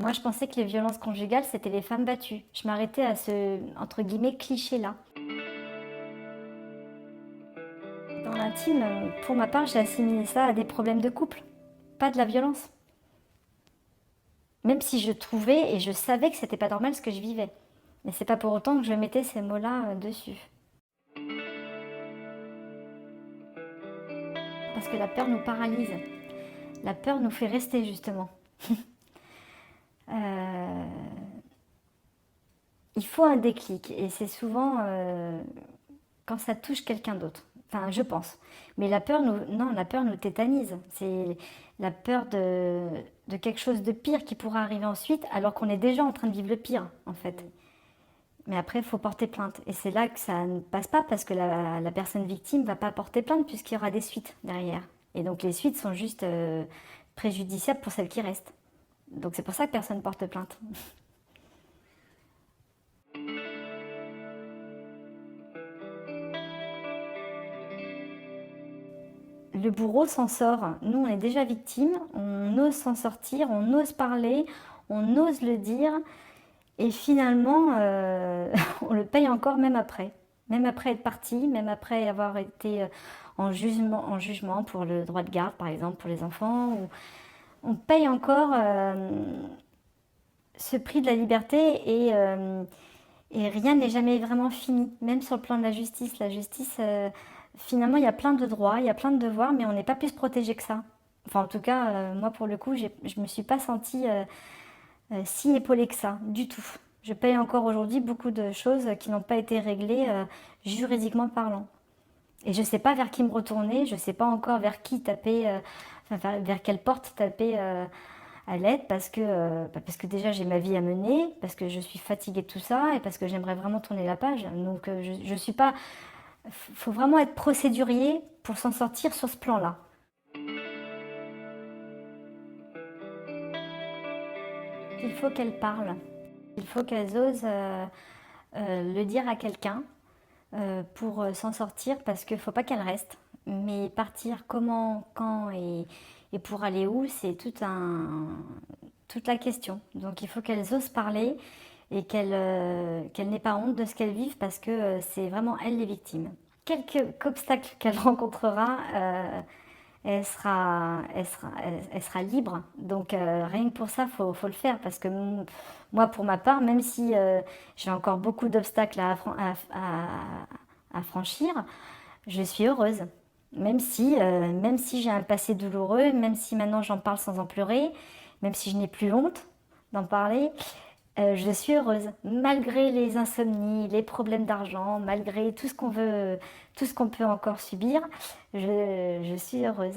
Moi, je pensais que les violences conjugales, c'était les femmes battues. Je m'arrêtais à ce, entre guillemets, cliché-là. Dans l'intime, pour ma part, j'ai assimilé ça à des problèmes de couple, pas de la violence. Même si je trouvais et je savais que c'était pas normal ce que je vivais. Mais c'est pas pour autant que je mettais ces mots-là dessus. Parce que la peur nous paralyse. La peur nous fait rester justement. Euh, il faut un déclic et c'est souvent quand ça touche quelqu'un d'autre. Enfin, je pense. Mais la peur nous, non, la peur nous tétanise. C'est la peur de quelque chose de pire qui pourra arriver ensuite, alors qu'on est déjà en train de vivre le pire, en fait. Mais après, il faut porter plainte. Et c'est là que ça ne passe pas parce que la personne victime ne va pas porter plainte puisqu'il y aura des suites derrière. Et donc les suites sont juste préjudiciables pour celles qui restent. Donc c'est pour ça que personne ne porte plainte. Le bourreau s'en sort. Nous, on est déjà victime, on ose s'en sortir, on ose parler, on ose le dire. Et finalement, on le paye encore même après. Même après être parti, même après avoir été en jugement pour le droit de garde, par exemple, pour les enfants. On paye encore ce prix de la liberté et rien n'est jamais vraiment fini. Même sur le plan de la justice. La justice, finalement, il y a plein de droits, il y a plein de devoirs, mais on n'est pas plus protégé que ça. Enfin, en tout cas, moi, pour le coup, je ne me suis pas sentie si épaulée que ça, du tout. Je paye encore aujourd'hui beaucoup de choses qui n'ont pas été réglées juridiquement parlant. Et je ne sais pas vers qui me retourner, je ne sais pas encore vers qui taper, enfin, vers quelle porte taper à l'aide parce que déjà j'ai ma vie à mener, parce que je suis fatiguée de tout ça et parce que j'aimerais vraiment tourner la page. Donc je suis pas. Faut vraiment être procédurier pour s'en sortir sur ce plan-là. Il faut qu'elles parlent. Il faut qu'elles osent le dire à quelqu'un pour s'en sortir parce qu'il ne faut pas qu'elles restent. Mais partir comment, quand et pour aller où, c'est toute la question. Donc il faut qu'elles osent parler et qu'elles n'aient pas honte de ce qu'elles vivent parce que c'est vraiment elles les victimes. Quelques obstacles qu'elle rencontrera, elle sera libre. Donc rien que pour ça, faut le faire. Parce que moi, pour ma part, même si j'ai encore beaucoup d'obstacles à franchir, je suis heureuse. Même si j'ai un passé douloureux, même si maintenant j'en parle sans en pleurer, même si je n'ai plus honte d'en parler, je suis heureuse. Malgré les insomnies, les problèmes d'argent, malgré tout ce qu'on veut, tout ce qu'on peut encore subir, je suis heureuse.